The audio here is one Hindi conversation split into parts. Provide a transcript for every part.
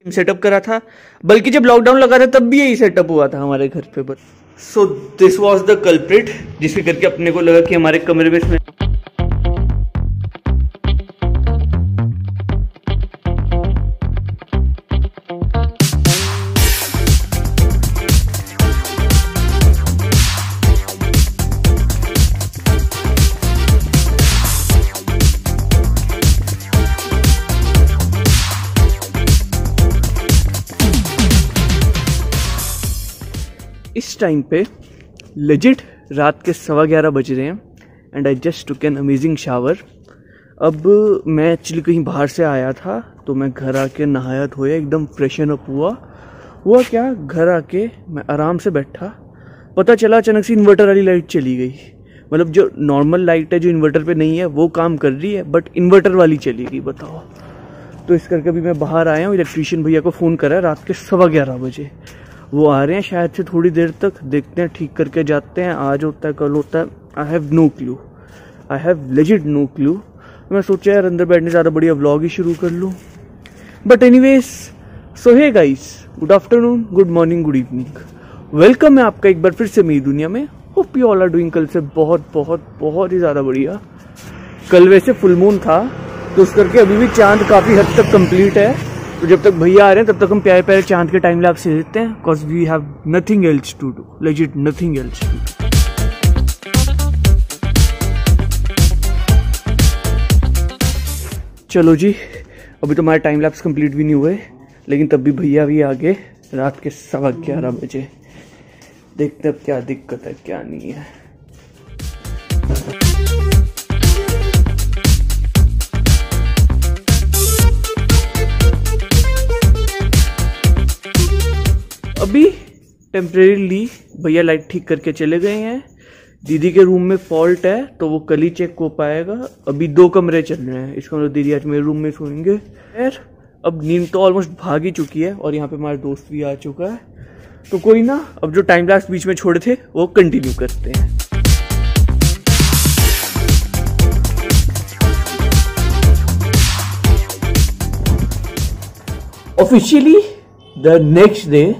सेटअप करा था, बल्कि जब लॉकडाउन लगा था तब भी यही सेटअप हुआ था हमारे घर पे। बस so this was the culprit, जिसके करके अपने को लगा कि हमारे कमरे में इसमें इस टाइम पे लेजिट रात के 11:15 बज रहे हैं and I just took an amazing shower. अब मैं एक्चुअली कहीं बाहर से आया था तो मैं घर आके नहाया धोया, एकदम फ्रेशन अप हुआ क्या, घर आके मैं आराम से बैठा, पता चला अचानक से इन्वर्टर वाली लाइट चली गई। मतलब जो नॉर्मल लाइट है जो इन्वर्टर पे नहीं है वो काम कर रही है, बट इन्वर्टर वाली चली गई, बताओ। तो इस करके अभी मैं बाहर आया हूँ, इलेक्ट्रीशियन भैया को फ़ोन करा रात के 11:15 बजे। वो आ रहे हैं शायद से थोड़ी देर तक, देखते हैं, ठीक करके जाते हैं। आज होता है कल होता है, I have no clue, I have legit no clue. मैं सोचा यार अंदर बैठने ज़्यादा बढ़िया व्लॉग ही शुरू कर लूँ। But anyways, so hey guys, good afternoon, good morning, good evening, welcome है आपका एक बार फिर से मेरी दुनिया में। Hope you all are doing कल से बहुत बहुत बहुत ही ज़्यादा बढ़िया। कल वैसे फुल मून था तो उस करके अभी भी चांद काफ़ी हद तक कंप्लीट है। तो जब तक भैया आ रहे हैं तब तक हम प्यारे प्यारे चांद के टाइम लैप्स ले लेते हैं, because we have nothing else to do, legit nothing else to do. चलो जी, अभी तो हमारे टाइम लैप्स कंप्लीट भी नहीं हुए, लेकिन तब भी भैया भी आ गए रात के 11:15 बजे। देखते अब क्या दिक्कत है क्या नहीं है। अभी टेम्परेरीली भैया लाइट ठीक करके चले गए हैं। दीदी के रूम में फॉल्ट है तो वो कल ही चेक हो पाएगा। अभी 2 कमरे चल रहे हैं, इसका मतलब दीदी आज मेरे रूम में सोएंगे। यार अब नींद तो ऑलमोस्ट भाग ही चुकी है और यहाँ पे हमारा दोस्त भी आ चुका है, तो कोई ना, अब जो टाइम लैप्स बीच में छोड़े थे वो कंटिन्यू करते हैं। Officially the next day.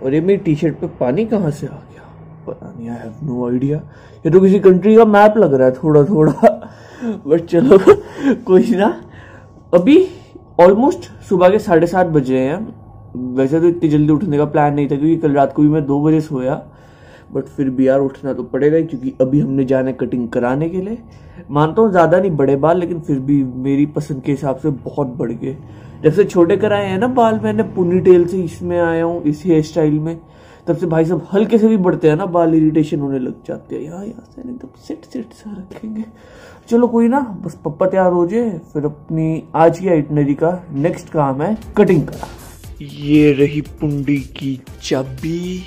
और ये मेरी टी शर्ट पे पानी कहाँ से आ गया पता नहीं, आई हैव नो आइडिया। ये तो किसी कंट्री का मैप लग रहा है थोड़ा थोड़ा, बट चलो कोई ना। अभी ऑलमोस्ट सुबह के 7:30 बज रहे हैं। वैसे तो इतनी जल्दी उठने का प्लान नहीं था क्योंकि कल रात को भी मैं 2 बजे सोया, बट फिर भी यार उठना तो पड़ेगा ही, क्योंकि अभी हमने जाना है कटिंग कराने के लिए। मानता हूँ ज़्यादा नहीं बड़े बाल, लेकिन फिर भी मेरी पसंद के हिसाब से बहुत बढ़ गए। जब से छोटे कराए हैं ना बाल, मैंने पुनी टेल से इसमें आया हूँ इस हेयर स्टाइल में, तब से भाई साहब हल्के से भी बढ़ते हैं ना बाल, इरिटेशन होने लग जाते हैं। यहाँ से एकदम सेट सा रखेंगे। चलो कोई ना, बस पप्पा तैयार हो जाए, फिर अपनी आज की आइटनरी का नेक्स्ट काम है कटिंग का। ये रही पुंडी की चाबी,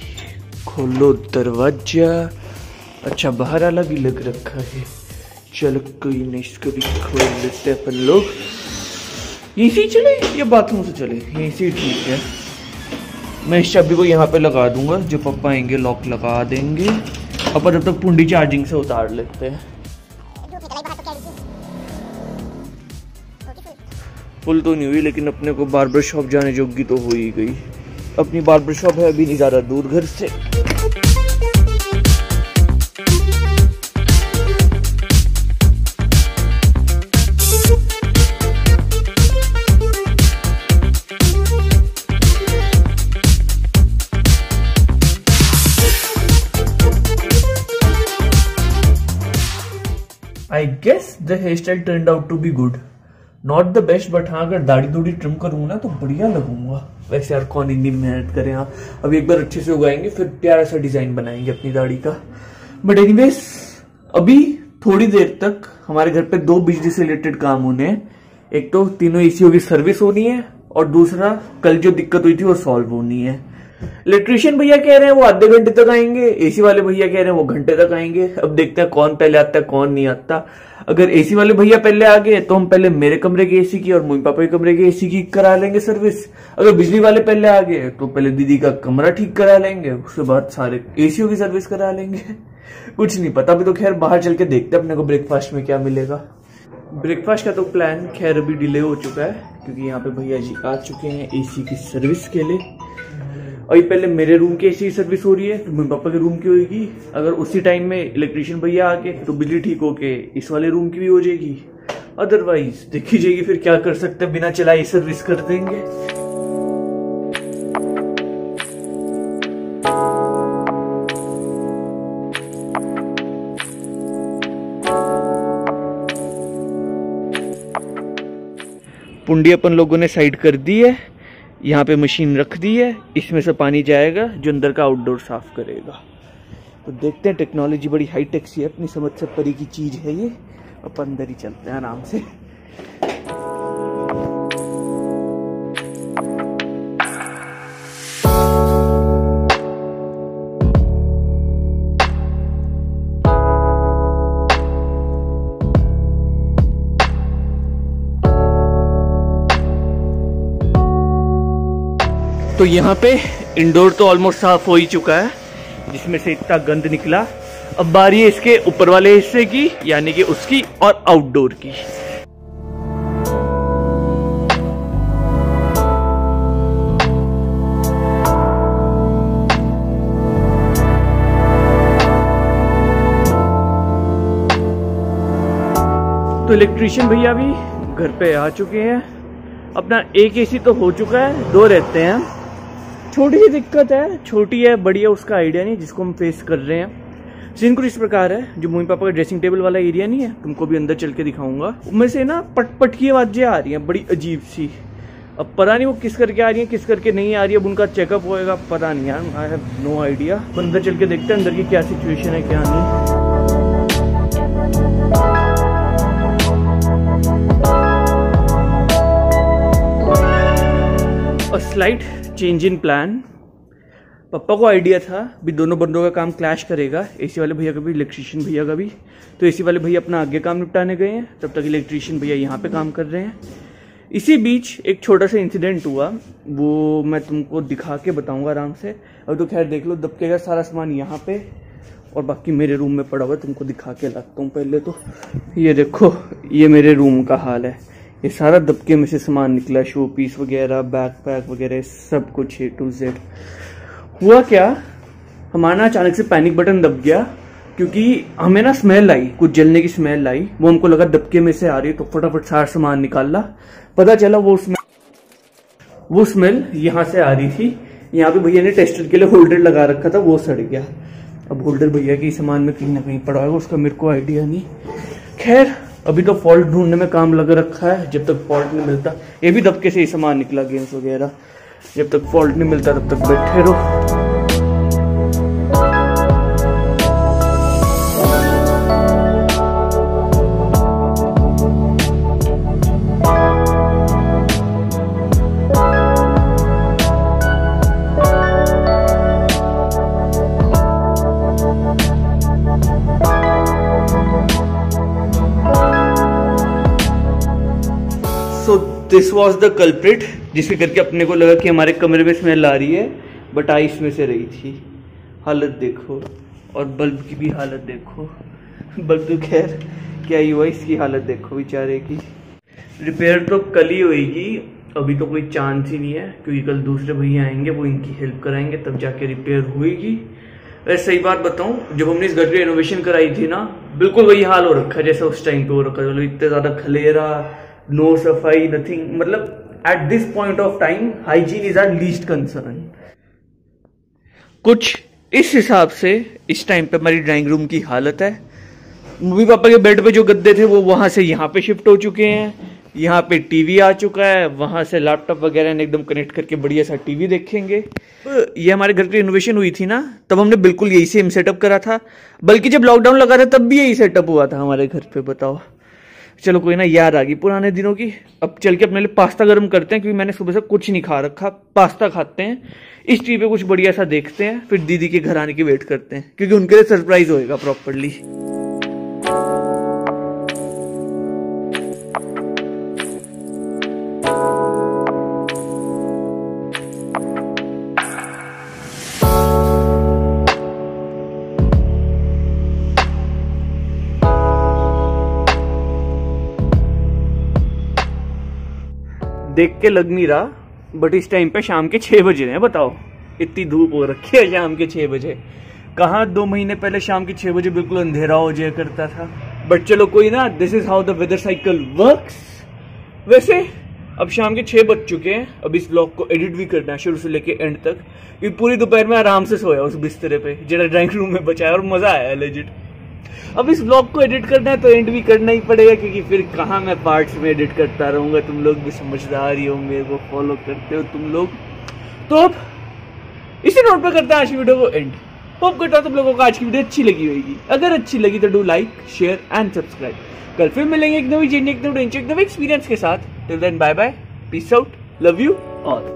खोलो दरवाजा। अच्छा बाहर अलग ही लग रखा है, चलो कोई नहीं, इसको भी खोल लेते हैं अपन लोग। यहीं से चले या बाथरूम से चले, यहीं से ठीक है। मैं इस चाबी को यहाँ पे लगा दूंगा, जो पापा आएंगे लॉक लगा देंगे। अपन जब तक पुंडी चार्जिंग से उतार लेते हैं। फुल तो नहीं हुई, लेकिन अपने को बार्बर शॉप जाने जोगी तो हो ही गई। अपनी बार्बर शॉप है अभी नहीं ज़्यादा दूर घर से। I guess the hairstyle turned out to be good. Not the best, but हाँ अगर दाढ़ी दूढ़ी ट्रिम करूँ ना तो बढ़िया लगूंगा। वैसे यार कौन इतनी मेहनत करे, हाँ अभी एक बार अच्छे से उगाएंगे फिर प्यारा सा डिजाइन बनाएंगे अपनी दाढ़ी का। बट एनीवेज, अभी थोड़ी देर तक हमारे घर पे 2 बिजली से रिलेटेड काम होने हैं। एक तो तीनों एसीओ की सर्विस होनी है, और दूसरा कल जो दिक्कत हुई थी वो सॉल्व होनी है। इलेक्ट्रीशियन भैया कह रहे हैं वो आधे घंटे तक आएंगे, एसी वाले भैया कह रहे हैं वो घंटे तक आएंगे। अब देखते हैं कौन पहले आता है कौन नहीं आता। अगर एसी वाले भैया पहले आ गए तो हम पहले मेरे कमरे के एसी की और मम्मी पापा के कमरे के एसी की करा लेंगे सर्विस। अगर बिजली वाले पहले आ गए तो पहले दीदी का कमरा ठीक करा लेंगे, उसके बाद सारे एसीओ की सर्विस करा लेंगे। कुछ नहीं पता, अभी तो खैर बाहर चल के देखते हैं अपने को ब्रेकफास्ट में क्या मिलेगा। ब्रेकफास्ट का तो प्लान खैर अभी डिले हो चुका है क्योंकि यहाँ पे भैया जी आ चुके हैं एसी की सर्विस के लिए। अभी पहले मेरे रूम की एसी सर्विस हो रही है, फिर मेरे पापा के रूम की होगी। अगर उसी टाइम में इलेक्ट्रिशियन भैया आ गए तो बिजली ठीक होके इस वाले रूम की भी हो जाएगी। अदरवाइज देखी जाएगी, फिर क्या कर सकते हैं, बिना चलाए सर्विस कर देंगे। पुंडी अपन लोगों ने साइड कर दी है, यहाँ पे मशीन रख दी है, इसमें से पानी जाएगा जो अंदर का आउटडोर साफ करेगा। तो देखते हैं, टेक्नोलॉजी बड़ी हाई टेक सी है, अपनी समझ से परे की चीज है ये। अपन अंदर ही चलते हैं आराम से। तो यहाँ पे इंडोर तो ऑलमोस्ट साफ हो ही चुका है, जिसमें से इतना गंद निकला। अब बारी है इसके ऊपर वाले हिस्से की, यानी कि उसकी और आउटडोर की। तो इलेक्ट्रिशियन भैया भी घर पे आ चुके हैं। अपना एक एसी तो हो चुका है, दो रहते हैं। छोटी सी दिक्कत है, छोटी है बड़ी है उसका आइडिया नहीं, जिसको हम फेस कर रहे हैं। सीन कुछ इस प्रकार है, जो मम्मी पापा का ड्रेसिंग टेबल वाला एरिया नहीं है, तुमको भी अंदर चल के दिखाऊंगा, उनमें से ना पट पट की आवाजें आ रही हैं बड़ी अजीब सी। अब पता नहीं वो किस करके आ रही है, किस करके नहीं आ रही है। अब उनका चेकअप होएगा, पता नहीं यार, आई हैव नो आइडिया। अंदर चल के देखते हैं अंदर की क्या सिचुएशन है क्या नहीं। Slight change in plan. पापा को आइडिया था भी दोनों बंदों का काम क्लैश करेगा, एसी वाले भैया का भी इलेक्ट्रिशियन भैया का भी। तो एसी वाले भैया अपना आगे काम निपटाने गए हैं, तब तक इलेक्ट्रिशियन भैया यहाँ पे काम कर रहे हैं। इसी बीच एक छोटा सा इंसिडेंट हुआ, वो मैं तुमको दिखा के बताऊंगा आराम से। अब तो खैर देख लो, दबके का सारा सामान यहाँ पे और बाकी मेरे रूम में पड़ा हुआ है, तुमको दिखा के लाता हूँ। पहले तो ये देखो, ये मेरे रूम का हाल है। ये सारा दबके में से सामान निकला, शो पीस वगैरह, बैक पैक वगैरह, सब कुछ A to Z। हुआ क्या, हमारा अचानक से पैनिक बटन दब गया, क्योंकि हमें ना स्मेल आई, कुछ जलने की स्मेल आई। वो हमको लगा दबके में से आ रही है, तो फटाफट सारा सामान निकाला। पता चला वो स्मेल यहाँ से आ रही थी। यहाँ पे भैया ने टेस्टर के लिए होल्डर लगा रखा था, वो सड़ गया। अब होल्डर भैया के सामान में कहीं ना कहीं पड़ा होगा, उसका मेरे को आइडिया नहीं। खैर अभी तो फॉल्ट ढूंढने में काम लग रखा है, जब तक फॉल्ट नहीं मिलता। ये भी दबके से ही सामान निकला, गेम्स वगैरह। जब तक फॉल्ट नहीं मिलता तब तक बैठे रहो। So this was the culprit, जिसके करके अपने को लगा कि हमारे कमरे में स्मेल आ रही है, बट आई इसमें से रही थी। हालत देखो, और बल्ब की भी हालत देखो। बल्ब तो खैर क्या ही हुआ, इसकी हालत देखो बेचारे की। रिपेयर तो कल ही होगी, अभी तो कोई चांस ही नहीं है, क्योंकि कल दूसरे भैया आएंगे, वो इनकी हेल्प कराएंगे, तब जाके रिपेयर होगी। वैसे सही बात बताऊं, जब हमने इस घर की रेनोवेशन कराई थी ना, बिल्कुल वही हाल हो रखा है जैसे उस टाइम पे हो रखा है। इतने ज्यादा खलेरा, नो सफाई, नथिंग। मतलब at this point of time hygiene is our least concern. कुछ इस हिसाब से इस टाइम पे हमारी ड्राइंग रूम की हालत है। मम्मी पापा के बेड पे जो गद्दे थे वो वहां से यहाँ पे शिफ्ट हो चुके हैं। यहाँ पे टीवी आ चुका है, वहां से लैपटॉप वगैरह ने एकदम कनेक्ट करके बढ़िया सा टीवी देखेंगे। ये हमारे घर की रिनोवेशन हुई थी ना, तब हमने बिल्कुल यही सेम सेटअप करा था। बल्कि जब लॉकडाउन लगा था तब भी यही सेटअप हुआ था हमारे घर पे। बताओ, चलो कोई ना, याद आ गई पुराने दिनों की। अब चल के अपने लिए पास्ता गर्म करते हैं, क्योंकि मैंने सुबह से कुछ नहीं खा रखा। पास्ता खाते हैं, इस टीवी पे कुछ बढ़िया सा देखते हैं, फिर दीदी के घर आने की वेट करते हैं, क्योंकि उनके लिए सरप्राइज होएगा प्रॉपरली। देख के लग नहीं रहा, बट इस टाइम पे शाम के 6 बजे हैं। बताओ, इतनी धूप हो रखी है शाम के 6 बजे। कहाँ 2 महीने पहले शाम के 6 बजे बिल्कुल अंधेरा हो जाया करता था। बट चलो कोई ना, this is how the weather cycle works. वैसे अब शाम के 6 बज चुके हैं। अब इस ब्लॉग को एडिट भी करना है शुरू से लेके एंड तक, क्योंकि पूरी दोपहर में आराम से सोया उस बिस्तरे पे जो ड्राइंग रूम में बचा है, और मजा आया है लेजिट। अब इस ब्लॉग को एडिट करना है तो एंड भी करना ही पड़ेगा, क्योंकि फिर कहाँ मैं पार्ट्स में एडिट करता रहूंगा। तुम लोग भी समझदार ही हो, मेरे को फॉलो करते हो तुम लोग। तो अब इसी नोट पे करते हैं आज की वीडियो को एंड। होप करता हूं तुम लोगों को आज की वीडियो अच्छी लगी होगी। अगर अच्छी लगी तो do like, share and subscribe. कल फिर मिलेंगे एक नई जर्नी, एक नई एक नए एक्सपीरियंस के साथ। Till then bye bye, peace out, love you all.